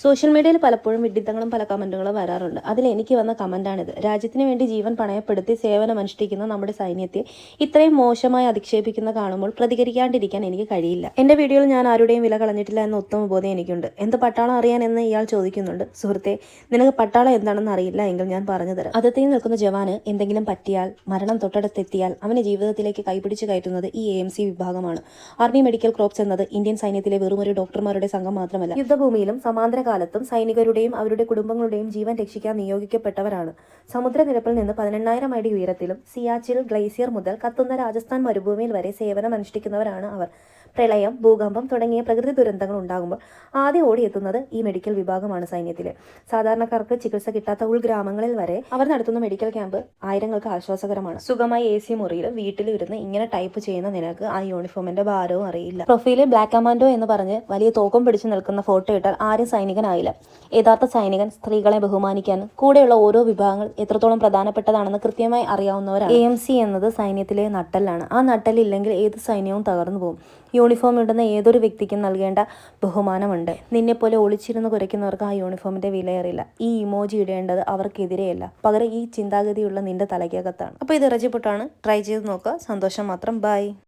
Social മീഡിയയിൽ പലപ്പോഴും വിഡ്ഢിത്തങ്ങളും പല കമൻറ്റുകളും വരാറുണ്ട്. അതിൽ എനിക്ക് വന്ന കമൻറ്റാണിത്. രാജ്യത്തിന് വേണ്ടി ജീവൻ പണയപ്പെടുത്തി സേവനമനുഷ്ഠിക്കുന്ന നമ്മുടെ സൈന്യത്തെ ഇത്രയും മോശമായി അധിക്ഷേപിക്കുന്ന കാണുമ്പോൾ പ്രതികരിക്കാണ്ടിരിക്കാൻ എനിക്ക് കഴിയില്ല. എൻ്റെ വീഡിയോയിൽ ഞാൻ ആരുടെയും വില കളഞ്ഞിട്ടില്ല എന്ന ഉത്തമ ബോധ്യം എനിക്കുണ്ട്. എന്ത് പട്ടാളം അറിയാൻ എന്ന് ഇയാൾ ചോദിക്കുന്നുണ്ട്. സുഹൃത്തെ, നിനക്ക് പട്ടാളം എന്താണെന്ന് അറിയില്ല എങ്കിൽ ഞാൻ പറഞ്ഞു തരാം. അതിർത്തിയിൽ നിൽക്കുന്ന ജവാന് എന്തെങ്കിലും പറ്റിയാൽ, മരണം തൊട്ടടുത്തെത്തിയാൽ അവനെ ജീവിതത്തിലേക്ക് കൈപിടിച്ച് കയറ്റുന്നത് ഈ AMC വിഭാഗമാണ്. ആർമി മെഡിക്കൽ ക്രോപ്സ് എന്നത് ഇന്ത്യൻ സൈന്യത്തിലെ വെറുമൊരു ഡോക്ടർമാരുടെ സംഘം മാത്രമല്ല. യുദ്ധഭൂമിയിലും സമാന്തര കാലത്തും സൈനികരുടെയും അവരുടെ കുടുംബങ്ങളുടെയും ജീവൻ രക്ഷിക്കാൻ നിയോഗിക്കപ്പെട്ടവരാണ്. സമുദ്രനിരപ്പിൽ നിന്ന് 18,000 അടി ഉയരത്തിലും സിയാച്ചിൽ ഗ്ലേസിയർ മുതൽ കത്തുന്ന രാജസ്ഥാൻ മരുഭൂമിയിൽ വരെ സേവനമനുഷ്ഠിക്കുന്നവരാണ് അവർ. പ്രളയം, ഭൂകമ്പം തുടങ്ങിയ പ്രകൃതി ദുരന്തങ്ങൾ ഉണ്ടാകുമ്പോൾ ആദ്യം ഓടിയെത്തുന്നത് ഈ മെഡിക്കൽ വിഭാഗമാണ് സൈന്യത്തിലെ. സാധാരണക്കാർക്ക് ചികിത്സ കിട്ടാത്ത ഉൾഗ്രാമങ്ങളിൽ വരെ അവർ നടത്തുന്ന മെഡിക്കൽ ക്യാമ്പ് ആയിരങ്ങൾക്ക് ആശ്വാസകരമാണ്. സുഖമായി AC മുറിയിൽ വീട്ടിലിരുന്ന് ഇങ്ങനെ ടൈപ്പ് ചെയ്യുന്ന നിനക്ക് ആ യൂണിഫോമിന്റെ ഭാരവും അറിയില്ല. പ്രൊഫൈലിൽ ബ്ലാക്ക് കമാൻഡോ എന്ന് പറഞ്ഞ് വലിയ തോക്കും പിടിച്ച് നിൽക്കുന്ന ഫോട്ടോ ഇട്ടാൽ ആരും സൈനികനായില്ല. യഥാർത്ഥ സൈനികൻ സ്ത്രീകളെ ബഹുമാനിക്കാനും കൂടെയുള്ള ഓരോ വിഭാഗങ്ങൾ എത്രത്തോളം പ്രധാനപ്പെട്ടതാണെന്ന് കൃത്യമായി അറിയാവുന്നവരാണ്. AMC എന്നത് സൈന്യത്തിലെ നട്ടെല്ലാണ്. ആ നട്ടെല്ലില്ലെങ്കിൽ ഏത് സൈന്യവും തകർന്നു പോകും. യൂണിഫോം ഇടുന്ന ഏതൊരു വ്യക്തിക്കും നൽകേണ്ട ബഹുമാനമുണ്ട്. നിന്നെപ്പോലെ ഒളിച്ചിരുന്ന് കുരയ്ക്കുന്നവർക്ക് ആ യൂണിഫോമിന്റെ വിലയറിയില്ല. ഈ ഇമോജി ഇടേണ്ടത് അവർക്കെതിരെയല്ല, പകരം ഈ ചിന്താഗതിയുള്ള നിന്റെ തലയ്ക്കകത്താണ്. അപ്പോൾ ഇത് ഇറച്ചിപ്പൊട്ടാണ്. ട്രൈ ചെയ്ത് നോക്കുക. സന്തോഷം മാത്രം. ബൈ.